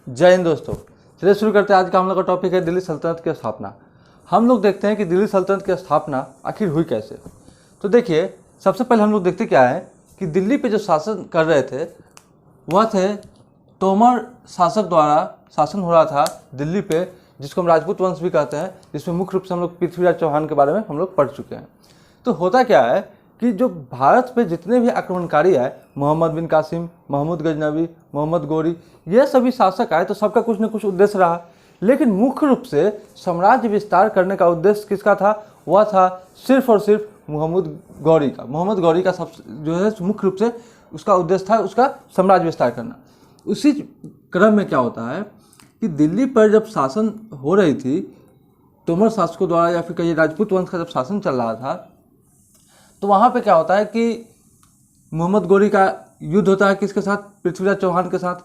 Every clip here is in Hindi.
जय हिंद दोस्तों। चलिए शुरू करते हैं। आज का हम लोग का टॉपिक है दिल्ली सल्तनत की स्थापना। हम लोग देखते हैं कि दिल्ली सल्तनत की स्थापना आखिर हुई कैसे। तो देखिए, सबसे पहले हम लोग देखते क्या है कि दिल्ली पे जो शासन कर रहे थे वह थे तोमर शासक द्वारा शासन हो रहा था दिल्ली पे, जिसको हम राजपूत वंश भी कहते हैं, जिसमें मुख्य रूप से हम लोग पृथ्वीराज चौहान के बारे में हम लोग पढ़ चुके हैं। तो होता क्या है कि जो भारत पे जितने भी आक्रमणकारी आए, मोहम्मद बिन कासिम, महमूद गजनवी, मोहम्मद गोरी, ये सभी शासक आए तो सबका कुछ न कुछ उद्देश्य रहा। लेकिन मुख्य रूप से साम्राज्य विस्तार करने का उद्देश्य किसका था? वह था सिर्फ और सिर्फ मोहम्मद गौरी का। मोहम्मद गौरी का सब जो है मुख्य रूप से उसका उद्देश्य था उसका साम्राज्य विस्तार करना। उसी क्रम में क्या होता है कि दिल्ली पर जब शासन हो रही थी तोमर शासकों द्वारा, या फिर कहिए राजपूत वंश का जब शासन चल रहा था, तो वहाँ पे क्या होता है कि मोहम्मद गौरी का युद्ध होता है किसके साथ? पृथ्वीराज चौहान के साथ।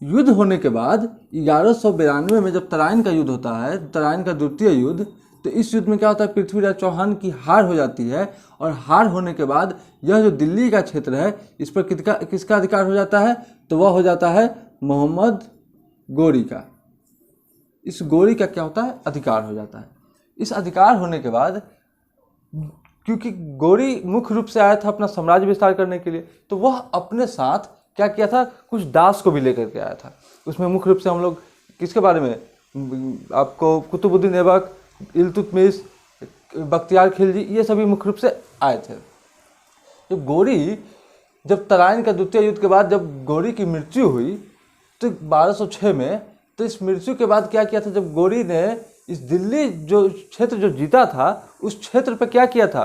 युद्ध होने के बाद 1192 में जब तराइन का युद्ध होता है, तराइन का द्वितीय युद्ध, तो इस युद्ध में क्या होता है, पृथ्वीराज चौहान की हार हो जाती है। और हार होने के बाद यह जो दिल्ली का क्षेत्र है इस पर किसका अधिकार हो जाता है? तो वह हो जाता है मोहम्मद गौरी का। इस गौरी का क्या होता है? अधिकार हो जाता है। इस अधिकार होने के बाद, क्योंकि गौरी मुख्य रूप से आया था अपना साम्राज्य विस्तार करने के लिए, तो वह अपने साथ क्या किया था, कुछ दास को भी लेकर के आया था। उसमें मुख्य रूप से हम लोग किसके बारे में, आपको कुतुबुद्दीन ऐबक, इल्तुतमिश, बख्तियार खिलजी, ये सभी मुख्य रूप से आए थे। तो गौरी जब तराइन का द्वितीय युद्ध के बाद जब गौरी की मृत्यु हुई तो 1206 में, तो इस मृत्यु के बाद क्या किया था, जब गौरी ने इस दिल्ली जो क्षेत्र जो जीता था उस क्षेत्र पे क्या किया था,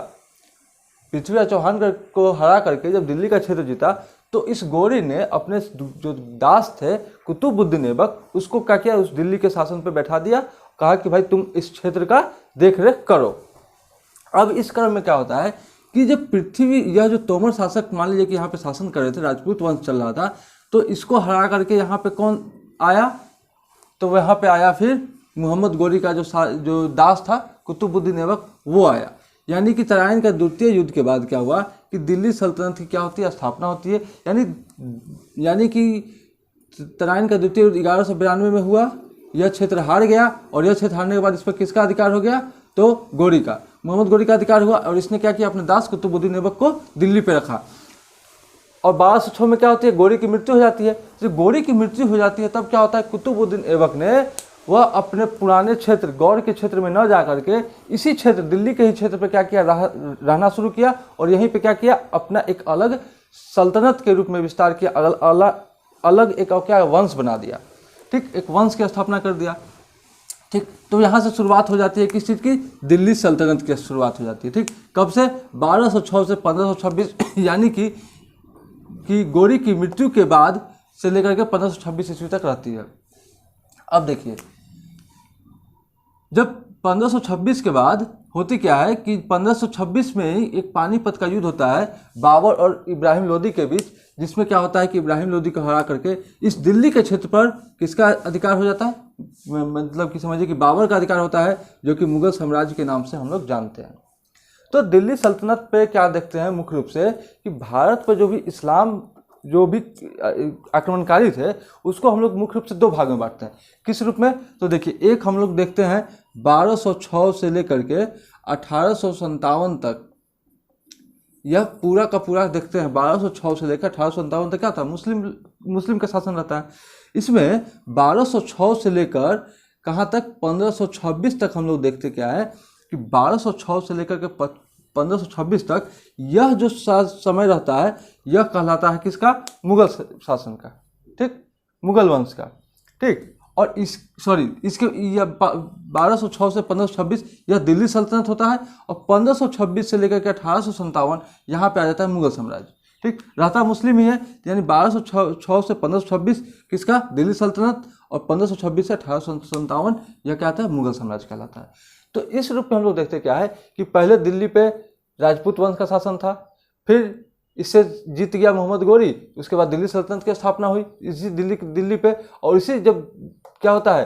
पृथ्वीराज चौहान को हरा करके जब दिल्ली का क्षेत्र जीता, तो इस गौरी ने अपने जो दास थे कुतुबुद्दीन ऐबक, उसको क्या किया, उस दिल्ली के शासन पे बैठा दिया। कहा कि भाई तुम इस क्षेत्र का देख रेख करो। अब इस क्रम में क्या होता है कि जब यह जो तोमर शासक, मान लीजिए कि यहाँ पे शासन कर रहे थे, राजपूत वंश चल रहा था, तो इसको हरा करके यहाँ पे कौन आया? तो वहाँ पे आया फिर मोहम्मद गौरी का जो दास था कुतुबुद्दीन ऐबक, वो आया। यानी कि तराइन का द्वितीय युद्ध के बाद क्या हुआ कि दिल्ली सल्तनत की क्या होती है, स्थापना होती है। यानी कि तराइन का द्वितीय युद्ध 1192 में हुआ, यह क्षेत्र हार गया, और यह क्षेत्र हारने के बाद इस पर किसका अधिकार हो गया? तो गौरी का, मोहम्मद गौरी का अधिकार हुआ। और इसने क्या किया, अपने दास कुतुबुद्दीन ऐबक को दिल्ली पे रखा। और 1206 में क्या होती है, गौरी की मृत्यु हो जाती है। जब गौरी की मृत्यु हो जाती है तब क्या होता है, कुतुबुद्दीन ऐबक ने वह अपने पुराने क्षेत्र गौर के क्षेत्र में न जा करके इसी क्षेत्र दिल्ली के ही क्षेत्र पे क्या किया, रहना शुरू किया। और यहीं पे क्या किया, अपना एक अलग सल्तनत के रूप में विस्तार किया, अलग एक क्या वंश बना दिया। ठीक, एक वंश की स्थापना कर दिया। ठीक, तो यहाँ से शुरुआत हो जाती है किस चीज़ की? दिल्ली सल्तनत की शुरुआत हो जाती है। ठीक, कब से? 1206 से 1526, यानी कि गौरी की मृत्यु के बाद से लेकर के 1526 ईस्वी तक रहती है। अब देखिए, जब 1526 के बाद होती क्या है कि 1526 में ही एक पानीपत का युद्ध होता है बाबर और इब्राहिम लोदी के बीच, जिसमें क्या होता है कि इब्राहिम लोदी को हरा करके इस दिल्ली के क्षेत्र पर किसका अधिकार हो जाता है? मतलब कि समझिए कि बाबर का अधिकार होता है, जो कि मुगल साम्राज्य के नाम से हम लोग जानते हैं। तो दिल्ली सल्तनत पे क्या देखते हैं मुख्य रूप से कि भारत पर जो भी इस्लाम जो भी आक्रमणकारी थे उसको हम लोग मुख्य रूप से दो भाग में बांटते हैं। किस रूप में? तो देखिए, एक हम लोग देखते हैं 1206 से लेकर के 1857 तक, यह पूरा का पूरा देखते हैं। 1206 से लेकर 1857 तक क्या था, मुस्लिम का शासन रहता है। इसमें 1206 से लेकर कहाँ तक, 1526 तक हम लोग देखते क्या है कि 1206 से लेकर के 1526 तक यह जो समय रहता है यह कहलाता है किसका? मुगल शासन का। ठीक, मुगल वंश का। ठीक, और इसके 1206 से 1526 यह दिल्ली सल्तनत होता है, और 1526 से लेकर के 1857 यहाँ पे आ जाता है मुगल साम्राज्य। ठीक, रहता मुस्लिम ही है, यानी 1206 से 1526 किसका? दिल्ली सल्तनत, और 1526 से 1857 यह क्या आता है? मुगल साम्राज्य कहलाता है। तो इस रूप में हम लोग देखते क्या है कि पहले दिल्ली पे राजपूत वंश का शासन था, फिर इससे जीत गया मोहम्मद गौरी, उसके बाद दिल्ली सल्तनत की स्थापना हुई इसी दिल्ली पे। और इसी जब क्या होता है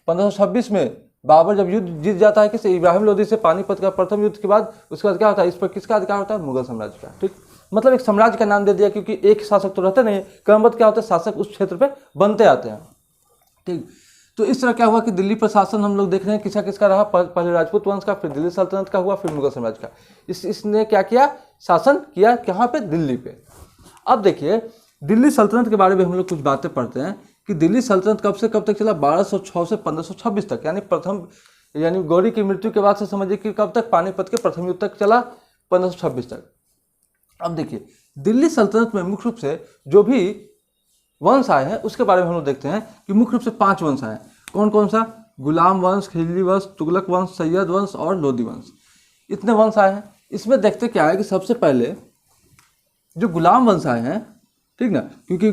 1526 में बाबर जब युद्ध जीत जाता है किसी इब्राहिम लोदी से, पानीपत का प्रथम युद्ध के बाद, उसके बाद क्या होता है, इस पर किसका अधिकार होता है? मुगल साम्राज्य का। ठीक, मतलब एक साम्राज्य का नाम दे दिया, क्योंकि एक शासक तो रहते नहीं, क्रमबद्ध क्या होता है, शासक उस क्षेत्र पे बनते आते हैं। ठीक। तो इस तरह क्या हुआ कि दिल्ली प्रशासन हम लोग देख रहे हैं किसका किसका रहा, पहले राजपूत वंश का, फिर दिल्ली सल्तनत का हुआ, फिर मुगल साम्राज्य का। इसने क्या किया, शासन किया कहाँ पे, दिल्ली पे। अब देखिए दिल्ली सल्तनत के बारे में हम लोग कुछ बातें पढ़ते हैं कि दिल्ली सल्तनत कब से कब तक चला, 1206 से 1526 तक, यानी गौरी की मृत्यु के बाद से समझिए कि कब तक, पानीपत के प्रथम युद्ध तक चला, 1526 तक। अब देखिए दिल्ली सल्तनत में मुख्य रूप से जो भी वंश आए हैं उसके बारे में हम लोग देखते हैं कि मुख्य रूप से 5 वंश आए। कौन कौन सा, गुलाम वंश, खिलजी वंश, तुगलक वंश, सैयद वंश और लोदी वंश, इतने वंश आए हैं। इसमें देखते क्या है कि सबसे पहले जो गुलाम वंश आए हैं, ठीक ना, क्योंकि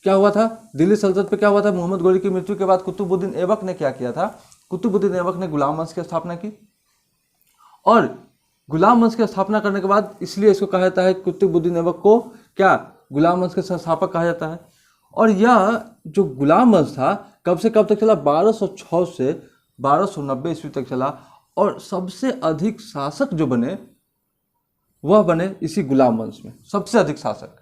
क्या हुआ था दिल्ली सल्तनत पे, क्या हुआ था, मोहम्मद गौरी की मृत्यु के बाद कुतुबुद्दीन ऐबक ने क्या किया था, कुतुबुद्दीन ऐबक ने गुलाम वंश की स्थापना की। और गुलाम वंश की स्थापना करने के बाद इसलिए इसको कहा जाता है, कुतुबुद्दीन ऐबक को क्या गुलाम वंश के संस्थापक कहा जाता है। और यह जो गुलाम वंश था कब से कब तक चला, 1206 से 1290 ईस्वी तक चला। और सबसे अधिक शासक जो बने वह बने इसी गुलाम वंश में, सबसे अधिक शासक।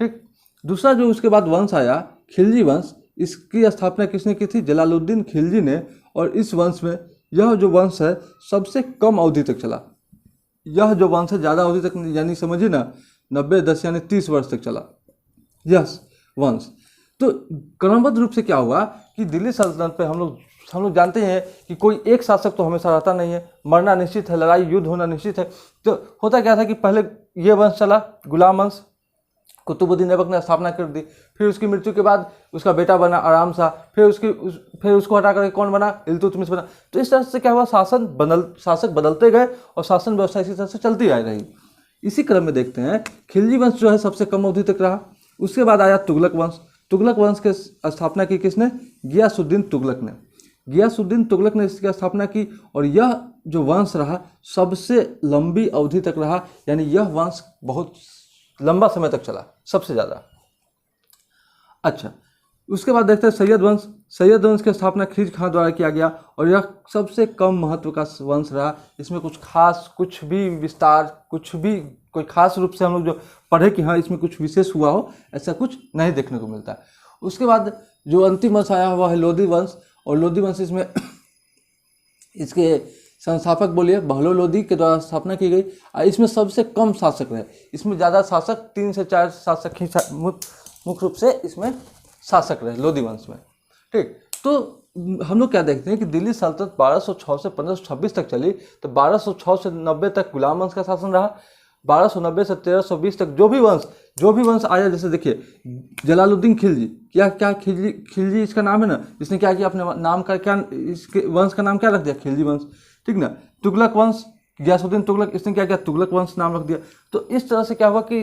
ठीक। दूसरा जो उसके बाद वंश आया खिलजी वंश, इसकी स्थापना किसने की थी, जलालुद्दीन खिलजी ने। और इस वंश में यह जो वंश है सबसे कम अवधि तक चला। यह जो वंश है ज़्यादा अवधि तक, यानी समझिए ना 90-10 यानी 30 वर्ष तक चला यह वंश। तो क्रमबद्ध रूप से क्या हुआ कि दिल्ली सल्तनत पे हम लोग जानते हैं कि कोई एक शासक तो हमेशा रहता नहीं है, मरना निश्चित है, लड़ाई युद्ध होना निश्चित है। तो होता क्या था कि पहले ये वंश चला गुलाम वंश, कुतुबुद्दीन ऐबक ने स्थापना कर दी, फिर उसकी मृत्यु के बाद उसका बेटा बना आराम शाह, फिर उसको हटा करके कौन बना, इल्तुतमिश बना। तो इस तरह से क्या हुआ, शासक बदलते गए और शासन व्यवस्था इसी तरह से चलती आ रही। इसी क्रम में देखते हैं खिलजी वंश जो है सबसे कम अवधि तक रहा। उसके बाद आया तुगलक वंश। तुगलक वंश की स्थापना की किसने, गियासुद्दीन तुगलक ने। गियासुद्दीन तुगलक ने इसकी स्थापना की और यह जो वंश रहा सबसे लंबी अवधि तक रहा, यानी यह वंश बहुत लंबा समय तक चला, सबसे ज़्यादा। अच्छा, उसके बाद देखते हैं सैयद वंश। सैयद वंश की स्थापना खिलजी खां द्वारा किया गया और यह सबसे कम महत्व का वंश रहा। इसमें कुछ भी विस्तार, कोई खास रूप से हम लोग जो पढ़े कि हाँ इसमें कुछ विशेष हुआ हो, ऐसा कुछ नहीं देखने को मिलता है। उसके बाद जो अंतिम वंश आया वह है लोदी वंश। और लोदी वंश इसमें इसके संस्थापक बोलिए बहलोल लोदी के द्वारा स्थापना की गई। इसमें सबसे कम शासक रहे, इसमें ज़्यादा शासक 3 से 4 शासक ही मुख्य रूप से इसमें शासक रहे लोदी वंश में। ठीक। तो हम लोग क्या देखते हैं कि दिल्ली सल्तनत 1206 से 1526 तक चली। तो 1206 से 90 तक गुलाम वंश का शासन रहा। 1290 से 1320 तक जो भी वंश आया, जैसे देखिए जलालुद्दीन खिलजी, क्या खिलजी इसका नाम है ना, इसने क्या किया, अपने नाम का क्या, इसके वंश का नाम क्या रख दिया, खिलजी वंश। ठीक ना। तुगलक वंश, गियासुद्दीन तुगलक, इसने क्या किया, तुगलक वंश नाम रख दिया। तो इस तरह से क्या हुआ कि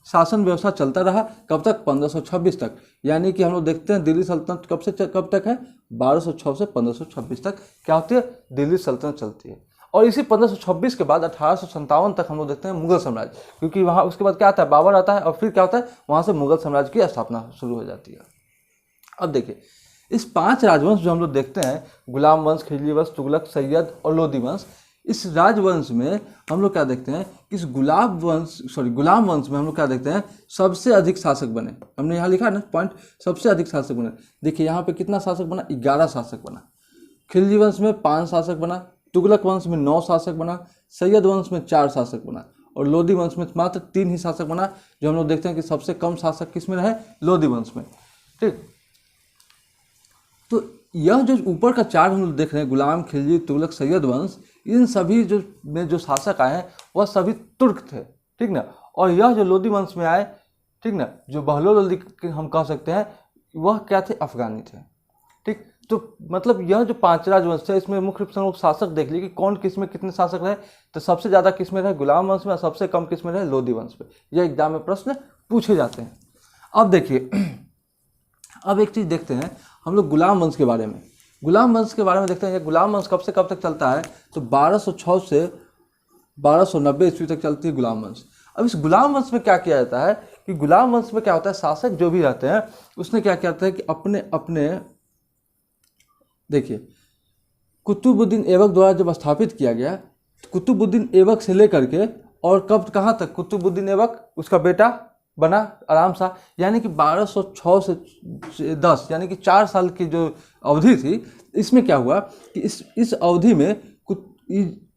शासन व्यवस्था चलता रहा, कब तक, 1526 तक। यानी कि हम लोग देखते हैं दिल्ली सल्तनत कब से कब तक है, 1206 से 1526 तक क्या होती है, दिल्ली सल्तनत चलती है। और इसी 1526 के बाद 1857 तक हम लोग देखते हैं मुगल साम्राज्य, क्योंकि वहाँ उसके बाद क्या आता है, बाबर आता है और फिर क्या होता है, वहाँ से मुगल साम्राज्य की स्थापना शुरू हो जाती है। अब देखिए इस 5 राजवंश जो हम लोग देखते हैं, गुलाम वंश, खिलजी वंश, तुगलक, सैयद और लोदी वंश, इस राजवंश में हम लोग क्या देखते हैं, इस गुलाम वंश में हम लोग क्या देखते हैं, सबसे अधिक शासक बने। हमने यहाँ लिखा है ना पॉइंट, सबसे अधिक शासक बने। देखिए यहाँ पे कितना शासक बना, 11 शासक बना। खिलजी वंश में 5 शासक बना, तुगलक वंश में 9 शासक बना, सैयद वंश में 4 शासक बना और लोदी वंश में मात्र 3 ही शासक बना। जो हम लोग देखते हैं कि सबसे कम शासक किस में रहे, लोदी वंश में। ठीक। तो यह जो ऊपर का 4 हम लोग देख रहे हैं, गुलाम, खिलजी, तुगलक, सैयद वंश, इन सभी जो शासक आए हैं वह सभी तुर्क थे। ठीक ना। और यह जो लोदी वंश में आए, ठीक ना, जो बहलोल लोदी हम कह सकते हैं, वह क्या थे, अफगानी थे। ठीक। तो मतलब यह जो 5 राजवंश है, इसमें मुख्य रूप से हम लोग शासक देख लिए कि कौन किस में कितने शासक रहे। तो सबसे ज़्यादा किस में रहे, गुलाम वंश में, और सबसे कम किस में रहे, लोदी वंश में। यह एग्जाम में प्रश्न पूछे जाते हैं। अब देखिए, अब एक चीज़ देखते हैं हम लोग गुलाम वंश के बारे में। गुलाम वंश के बारे में देखते हैं, गुलाम वंश कब से कब तक चलता है, तो 1206 से 1290 ईस्वी तक चलती है गुलाम वंश। अब इस गुलाम वंश में क्या किया जाता है कि गुलाम वंश में क्या होता है, शासक जो भी रहते हैं उसने क्या किया है कि अपने देखिए कुतुबुद्दीन ऐबक द्वारा जब स्थापित किया गया, कुतुबुद्दीन ऐबक से लेकर के और कब कहाँ तक, कुतुबुद्दीन ऐबक, उसका बेटा बना आराम सा, यानी कि 1206 से 10 यानी कि 4 साल की जो अवधि थी, इसमें क्या हुआ कि इस अवधि में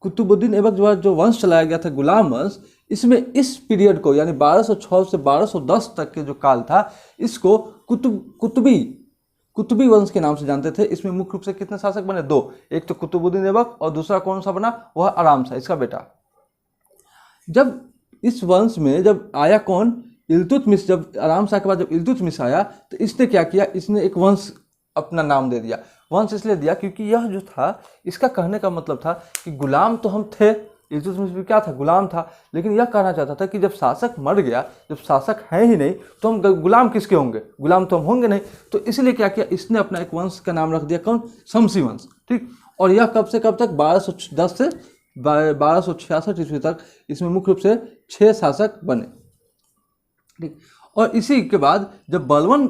कुतुबुद्दीन ऐबक जो वंश चलाया गया था, गुलाम वंश, इसमें इस पीरियड को यानी 1206 से 1210 तक के जो काल था, इसको कुतुबी वंश के नाम से जानते थे। इसमें मुख्य रूप से कितने शासक बने? 2। एक तो कुतुबुद्दीन ऐबक और दूसरा कौन सा बना? वह आराम सा, इसका बेटा। जब इस वंश में जब आया कौन? इल्तुतमिश। जब आराम शाह के बाद जब इल्तुतमिश आया तो इसने क्या किया? इसने एक वंश अपना नाम दे दिया। वंश इसलिए दिया क्योंकि यह जो था, इसका कहने का मतलब था कि गुलाम तो हम थे, इल्तुतमिश भी क्या था? गुलाम था, लेकिन यह कहना चाहता था कि जब शासक मर गया, जब शासक है ही नहीं, तो हम गुलाम किसके होंगे? गुलाम तो हम होंगे नहीं। तो इसलिए क्या किया? इसने अपना एक वंश का नाम रख दिया, कौन? शमसी वंश। ठीक। और यह कब से कब तक? 1210 से 1266 ईस्वी तक इसमें मुख्य रूप से 6 शासक बने। ठीक। और इसी के बाद जब बलवन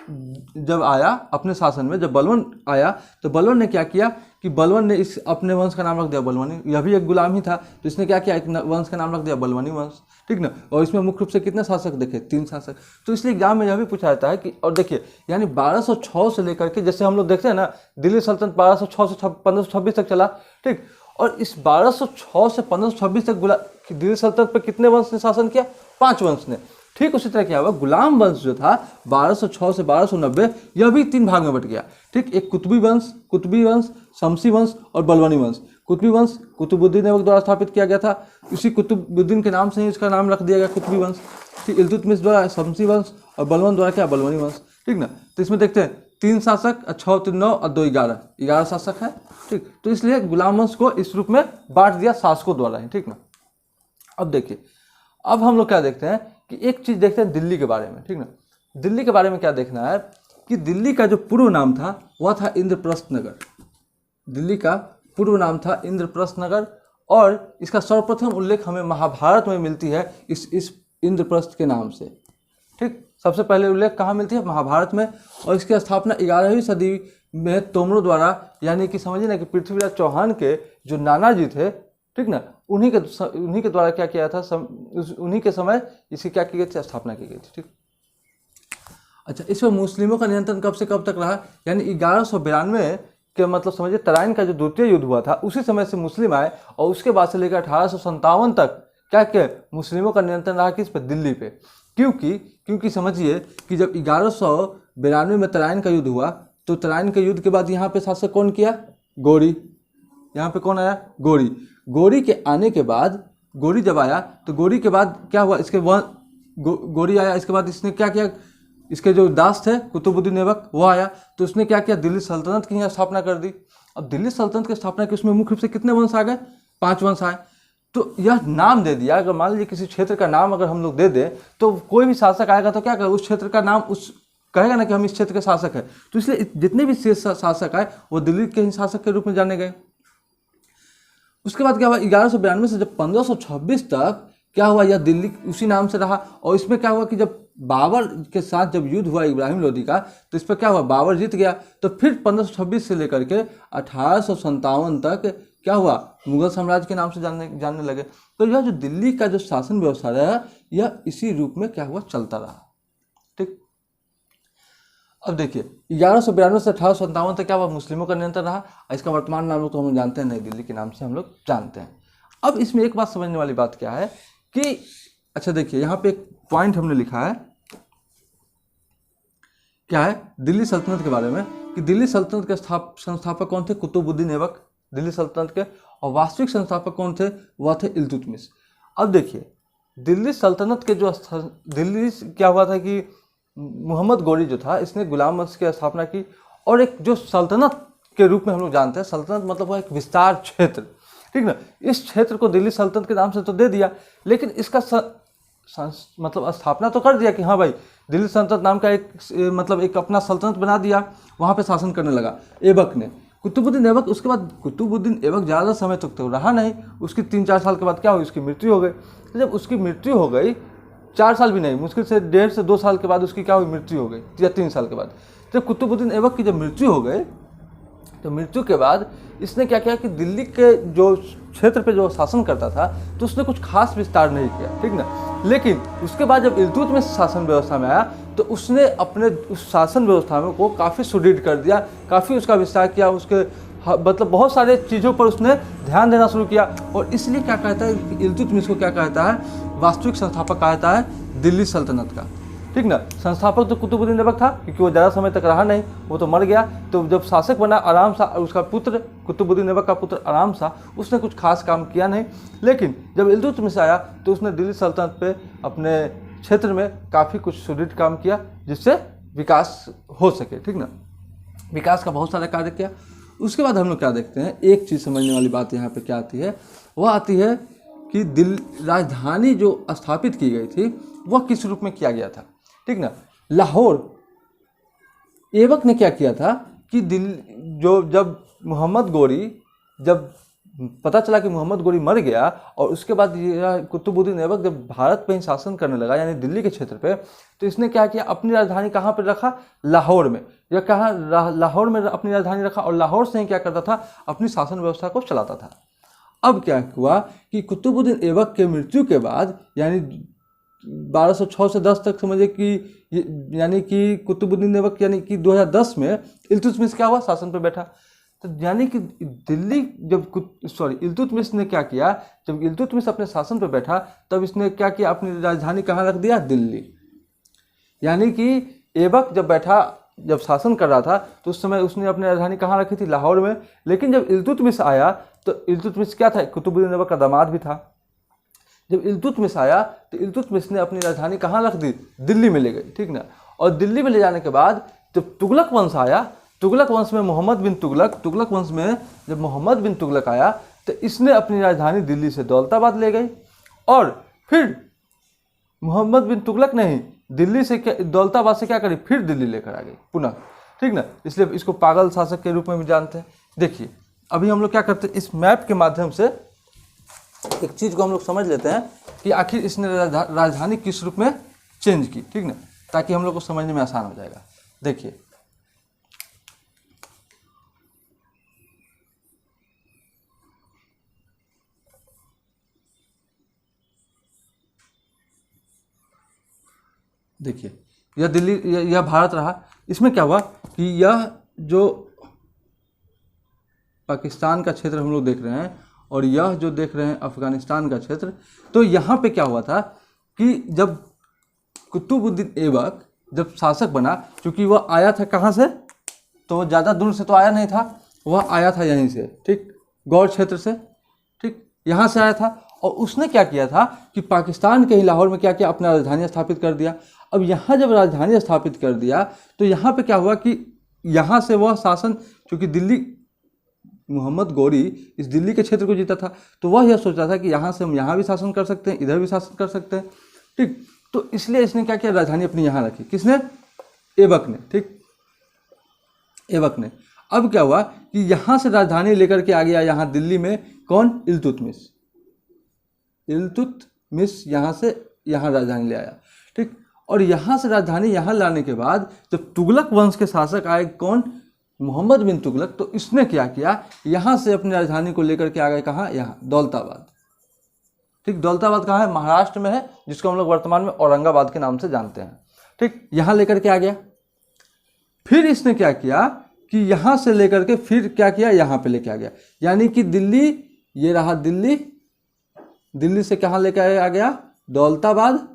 जब आया अपने शासन में, जब बलवन आया तो बलवन ने क्या किया कि बलवन ने इस अपने वंश का नाम रख दिया बलवनी। यह भी एक गुलाम ही था, तो इसने क्या किया? एक वंश का नाम रख दिया बलवनी वंश। ठीक ना। और इसमें मुख्य रूप से कितने शासक देखे? 3 शासक। तो इसलिए एग्जाम में यह भी पूछा जाता है कि, और देखिए यानी 1206 से लेकर के, जैसे हम लोग देखते हैं ना, दिल्ली सल्तनत 1206 से 1526 तक चला। ठीक। और इस 1206 से 1526 तक दिल्ली सल्तनत पर कितने वंश ने शासन किया? 5 वंश ने। ठीक उसी तरह क्या हुआ? गुलाम वंश जो था 1206 से 1290, यह भी 3 भाग में बट गया। ठीक। एक कुतुबी वंश, शमसी वंश और बलवनी वंश। कुतुबी वंश कुतुबुद्दीन ऐबक द्वारा स्थापित किया गया था, इसी कुतुबुद्दीन के नाम से ही इसका नाम रख दिया गया कुतुबी वंश। ठीक। इल्तुतमिश द्वारा शमसी वंश और बलवन द्वारा क्या? बलवनी वंश। ठीक ना। तो इसमें देखते हैं 3 शासक, 6 3 9 और 2 11 शासक है। ठीक। तो इसलिए गुलाम वंश को इस रूप में बांट दिया शासकों द्वारा ही। ठीक ना। अब देखिए, अब हम लोग क्या देखते हैं कि एक चीज देखते हैं दिल्ली के बारे में। ठीक ना। दिल्ली के बारे में क्या देखना है कि दिल्ली का जो पूर्व नाम था वह था इंद्रप्रस्थ नगर। दिल्ली का पूर्व नाम था इंद्रप्रस्थ नगर, और इसका सर्वप्रथम उल्लेख हमें महाभारत में मिलती है इस इंद्रप्रस्थ के नाम से। ठीक। सबसे पहले उल्लेख कहाँ मिलती है? महाभारत में। और इसकी स्थापना 11वीं सदी में तोमरों द्वारा, यानी कि समझिए ना कि पृथ्वीराज चौहान के जो नाना जी थे, ठीक ना, उन्हीं के द्वारा क्या किया था? उन्हीं के समय इसकी क्या की गई थी? स्थापना की गई थी। ठीक। अच्छा, इसमें मुस्लिमों का नियंत्रण कब से कब तक रहा? यानी 1192 के, मतलब समझिए तराइन का जो द्वितीय युद्ध हुआ था, उसी समय से मुस्लिम आए, और उसके बाद से लेकर 1857 तक क्या मुस्लिमों का नियंत्रण रहा किस पे? दिल्ली पे। क्योंकि समझिए कि जब 1192 में तराइन का युद्ध हुआ, तो तराइन के युद्ध के बाद यहाँ पे शासक कौन किया? गौरी। यहाँ पे कौन आया? गौरी। गौरी के आने के बाद, गौरी जब आया तो गौरी के बाद क्या हुआ? गौरी आया, इसके बाद इसने क्या किया? इसके जो दास थे कुतुबुद्दीन ऐबक, वो आया, तो उसने क्या किया? दिल्ली सल्तनत की यहाँ स्थापना कर दी। अब दिल्ली सल्तनत की स्थापना की, उसमें मुख्य रूप से कितने वंश आ गए? 5 वंश आए। तो यह नाम दे दिया। अगर मान लीजिए किसी क्षेत्र का नाम अगर हम लोग दे दें, तो कोई भी शासक आएगा तो क्या करेगा? उस क्षेत्र का नाम उस कहेगा ना कि हम इस क्षेत्र के शासक हैं। तो इसलिए जितने भी शासक आए वो दिल्ली के ही शासक के रूप में जाने गए। उसके बाद क्या हुआ? 1192 से जब 1526 तक क्या हुआ? यह दिल्ली उसी नाम से रहा। और इसमें क्या हुआ कि जब बाबर के साथ जब युद्ध हुआ इब्राहिम लोदी का, तो इस पर क्या हुआ? बाबर जीत गया। तो फिर 1526 से लेकर के 1857 तक क्या हुआ? मुगल साम्राज्य के नाम से जानने लगे। तो यह जो दिल्ली का जो शासन व्यवस्था रहा, यह इसी रूप में क्या हुआ? चलता रहा। ठीक। अब देखिए 1192 से 1857 तक क्या हुआ? मुस्लिमों का नियंत्रण रहा। इसका वर्तमान नाम तो हम जानते हैं, नई दिल्ली के नाम से हम लोग जानते हैं। अब इसमें एक बात समझने वाली बात क्या है कि, अच्छा देखिए यहाँ पे एक पॉइंट हमने लिखा है, क्या है? दिल्ली सल्तनत के बारे में, कि दिल्ली सल्तनत के संस्थापक कौन थे? कुतुबुद्दीन ऐबक दिल्ली सल्तनत के। और वास्तविक संस्थापक कौन थे? वह थे इल्तुतमिश। अब देखिए दिल्ली सल्तनत के जो दिल्ली क्या हुआ था कि मोहम्मद गौरी जो था, इसने गुलाम वंश की स्थापना की। और एक जो सल्तनत के रूप में हम लोग जानते हैं, सल्तनत मतलब वह एक विस्तार क्षेत्र। ठीक ना। इस क्षेत्र को दिल्ली सल्तनत के नाम से तो दे दिया, लेकिन इसका मतलब स्थापना तो कर दिया कि हाँ भाई दिल्ली सल्तनत नाम का एक अपना सल्तनत बना दिया, वहाँ पे शासन करने लगा ऐबक ने। कुतुबुद्दीन ऐबक, उसके बाद कुतुबुद्दीन ऐबक ज़्यादा समय तक तो रहा नहीं। उसकी 3-4 साल के बाद क्या हुई? उसकी मृत्यु हो गई। जब उसकी मृत्यु हो गई, 4 साल भी नहीं, मुश्किल से 1.5 से 2 साल के बाद उसकी क्या हुई? मृत्यु हो गई, या 3 साल के बाद। जब कुतुबुद्दीन ऐबक की जब मृत्यु हो गई, तो मृत्यु के बाद इसने क्या किया कि दिल्ली के जो क्षेत्र पे जो शासन करता था, तो उसने कुछ खास विस्तार नहीं किया। ठीक ना। लेकिन उसके बाद जब इल्तुतमिश शासन व्यवस्था में आया तो उसने अपने उस शासन व्यवस्था में को काफ़ी सुदृढ़ कर दिया, काफ़ी उसका विस्तार किया, उसके मतलब बहुत सारे चीज़ों पर उसने ध्यान देना शुरू किया। और इसलिए क्या कहता है कि इल्तुतमिश को क्या कहता है, वास्तविक संस्थापक कहता है दिल्ली सल्तनत का, ठीक ना। संस्थापक तो कुतुबुद्दीन ऐबक था, क्योंकि वो ज़्यादा समय तक रहा नहीं, वो तो मर गया। तो जब शासक बना आराम सा, उसका पुत्र कुतुबुद्दीन ऐबक का पुत्र आराम सा, उसने कुछ खास काम किया नहीं। लेकिन जब इल्तुतमिश आया तो उसने दिल्ली सल्तनत पे अपने क्षेत्र में काफ़ी कुछ सुदृढ़ काम किया, जिससे विकास हो सके, ठीक ना। विकास का बहुत सारा कार्य किया। उसके बाद हम लोग क्या देखते हैं, एक चीज़ समझने वाली बात यहाँ पे क्या आती है, वह आती है कि राजधानी जो स्थापित की गई थी वह किस रूप में किया गया था, ठीक ना। लाहौर ऐबक ने क्या किया था कि जब मोहम्मद गोरी, जब पता चला कि मोहम्मद गोरी मर गया और उसके बाद कुतुबुद्दीन ऐबक जब भारत पे ही शासन करने लगा, यानी दिल्ली के क्षेत्र पे, तो इसने क्या किया, अपनी राजधानी कहाँ पर रखा, लाहौर में। या कहाँ, लाहौर में अपनी राजधानी रखा और लाहौर से ही क्या करता था, अपनी शासन व्यवस्था को चलाता था। अब क्या हुआ कि कुतुबुद्दीन ऐबक के मृत्यु के बाद, यानी 1206 से 10 तक समझिए कि, यानी कि कुतुबुद्दीन ऐबक यानी कि 2010 में इल्तुतमिश क्या हुआ, शासन पर बैठा। तो यानी कि दिल्ली इल्तुतमिश ने क्या किया, जब इल्तुतमिश अपने शासन पर बैठा तब इसने क्या किया, अपनी राजधानी कहाँ रख दिया, दिल्ली। यानी कि ऐबक जब बैठा, जब शासन कर रहा था तो उस समय उसने अपनी राजधानी कहाँ रखी थी, लाहौर में। लेकिन जब इल्तुतमिश आया तो इल्तुतमिश क्या था, कुतुबुद्दीन ऐबक का दामाद भी था। जब इल्तुतमिश आया तो इल्तुतमिश ने अपनी राजधानी कहाँ रख दी, दिल्ली में ले गई, ठीक ना। और दिल्ली में ले जाने के बाद जब तुगलक वंश आया, तुगलक वंश में मोहम्मद बिन तुगलक वंश में जब मोहम्मद बिन तुगलक आया तो इसने अपनी राजधानी दिल्ली से दौलताबाद ले गई। और फिर मोहम्मद बिन तुगलक नहीं, दिल्ली से दौलताबाद से क्या करी, फिर दिल्ली लेकर आ गई पुनः, ठीक ना। इसलिए इसको पागल शासक के रूप में भी जानते हैं। देखिए अभी हम लोग क्या करते हैं, इस मैप के माध्यम से एक चीज़ को हम लोग समझ लेते हैं कि आखिर इसने राजधानी किस रूप में चेंज की, ठीक ना, ताकि हम लोग को समझने में आसान हो जाएगा। देखिए देखिए यह दिल्ली, यह भारत रहा। इसमें क्या हुआ कि यह जो पाकिस्तान का क्षेत्र हम लोग देख रहे हैं और यह जो देख रहे हैं अफगानिस्तान का क्षेत्र, तो यहाँ पे क्या हुआ था कि जब कुतुबुद्दीन ऐबक जब शासक बना, क्योंकि वह आया था कहाँ से, तो वह ज़्यादा दूर से तो आया नहीं था, वह आया था यहीं से, ठीक, गौर क्षेत्र से, ठीक, यहाँ से आया था। और उसने क्या किया था कि पाकिस्तान के ही लाहौर में क्या किया, अपना राजधानी स्थापित कर दिया। अब यहाँ जब राजधानी स्थापित कर दिया तो यहाँ पे क्या हुआ कि यहाँ से वह शासन, क्योंकि दिल्ली, मोहम्मद गोरी इस दिल्ली के क्षेत्र को जीता था, तो वह यह सोच रहा था कि यहाँ से हम यहाँ भी शासन कर सकते हैं, इधर भी शासन कर सकते हैं, ठीक। तो इसलिए इसने क्या किया, राजधानी अपनी यहाँ रखी। किसने, ऐबक ने, ठीक, ऐबक ने। अब क्या हुआ कि यहाँ से राजधानी लेकर के आ गया यहाँ दिल्ली में, कौन, इल्तुतमिश यहाँ से यहाँ राजधानी ले आया, ठीक। और यहाँ से राजधानी यहाँ लाने के बाद जब तुगलक वंश के शासक आए, कौन, मोहम्मद बिन तुगलक, तो इसने क्या किया, यहाँ से अपनी राजधानी को लेकर के आ गए कहाँ, यहाँ दौलताबाद, ठीक। दौलताबाद कहाँ है, महाराष्ट्र में है, जिसको हम लोग वर्तमान में औरंगाबाद के नाम से जानते हैं, ठीक। यहाँ लेकर के आ गया। फिर इसने क्या किया कि यहाँ से लेकर के फिर क्या किया, यहाँ पे लेके आ गया। यानी कि दिल्ली, ये रहा दिल्ली, दिल्ली से कहाँ लेकर आ गया, दौलताबाद।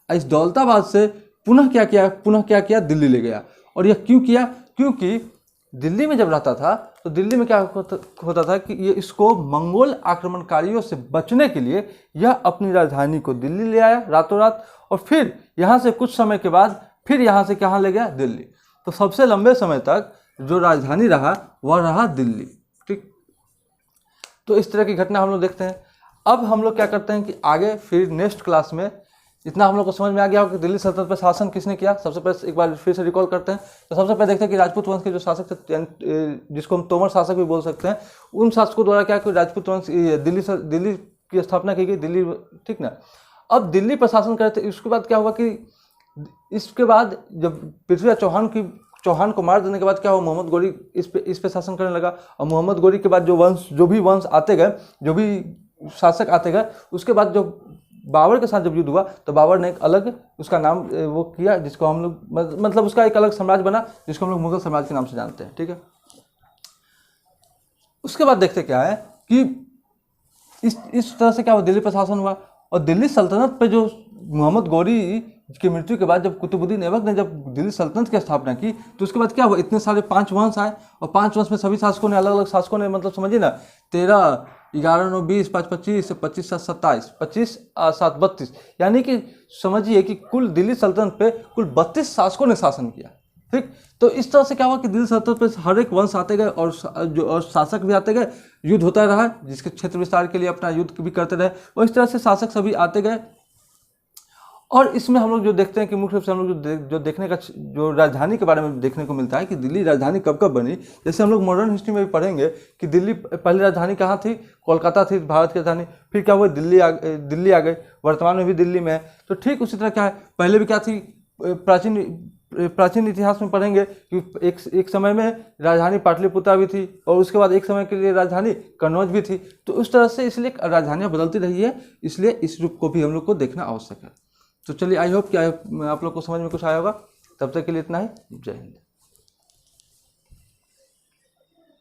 इस दौलताबाद से पुनः क्या किया, दिल्ली ले गया। और यह क्यों किया, क्योंकि दिल्ली में जब रहता था तो दिल्ली में क्या होता था कि ये इसको मंगोल आक्रमणकारियों से बचने के लिए यह अपनी राजधानी को दिल्ली ले आया रातों रात, और फिर यहाँ से कुछ समय के बाद फिर यहाँ से कहाँ ले गया, दिल्ली। तो सबसे लंबे समय तक जो राजधानी रहा वह रहा दिल्ली, ठीक। तो इस तरह की घटना हम लोग देखते हैं। अब हम लोग क्या करते हैं कि आगे फिर नेक्स्ट क्लास में, इतना हम लोग को समझ में आ गया होगा कि दिल्ली सल्तनत पर शासन किसने किया। सबसे पहले एक बार फिर से रिकॉल करते हैं। तो सबसे पहले देखते हैं कि राजपूत वंश के जो शासक थे, जिसको हम तोमर शासक भी बोल सकते हैं, उन शासकों द्वारा क्या कोई राजपूत वंश दिल्ली की स्थापना की गई, दिल्ली, ठीक ना। अब दिल्ली पर शासन करे थे। उसके बाद क्या हुआ कि इसके बाद जब पृथ्वीराज चौहान को मार देने के बाद क्या हुआ, मोहम्मद गोरी इस पे शासन करने लगा। और मोहम्मद गोरी के बाद जो भी वंश आते गए, जो भी शासक आते गए, उसके बाद जो बाबर के साथ जब युद्ध हुआ तो बाबर ने एक अलग उसका नाम वो किया, जिसको हम लोग मतलब उसका एक अलग साम्राज्य बना जिसको हम लोग मुगल साम्राज्य के नाम से जानते हैं। ठीक है, उसके बाद देखते क्या है कि इस तरह से क्या हुआ, दिल्ली पर शासन हुआ। और दिल्ली सल्तनत पे जो मोहम्मद गौरी की मृत्यु के बाद जब कुतुबुद्दीन ऐबक ने जब दिल्ली सल्तनत की स्थापना की तो उसके बाद क्या हुआ, इतने सारे 5 वंश आए और 5 वंश में सभी शासकों ने अलग अलग शासकों ने मतलब समझिए ना 13, 11, 9, 20, 5, 25, 25, 7, 27, 25, 7, 32, यानी कि समझिए कि कुल दिल्ली सल्तनत पे कुल 32 शासकों ने शासन किया। ठीक, तो इस तरह से क्या हुआ कि दिल्ली सल्तनत पे हर एक वंश आते गए और शासक भी आते गए, युद्ध होता रहा, जिसके क्षेत्र विस्तार के लिए अपना युद्ध भी करते रहे, और इस तरह से शासक सभी आते गए। और इसमें हम लोग जो देखते हैं कि मुख्य रूप से हम लोग जो देखने का जो राजधानी के बारे में देखने को मिलता है कि दिल्ली राजधानी कब कब बनी। जैसे हम लोग मॉडर्न हिस्ट्री में भी पढ़ेंगे कि दिल्ली पहली राजधानी कहाँ थी, कोलकाता थी भारत की राजधानी, फिर क्या हुआ दिल्ली आ गई, वर्तमान में भी दिल्ली में है। तो ठीक उसी तरह क्या है, पहले भी क्या थी, प्राचीन इतिहास में पढ़ेंगे कि एक समय में राजधानी पाटलिपुत्रा भी थी और उसके बाद एक समय के लिए राजधानी कन्नौज भी थी। तो उस तरह से इसलिए राजधानियाँ बदलती रही है, इसलिए इस रूप को भी हम लोग को देखना आवश्यक है। तो चलिए, आई होप कि आप लोग को समझ में कुछ आया होगा। तब तक के लिए इतना ही। जय हिंद।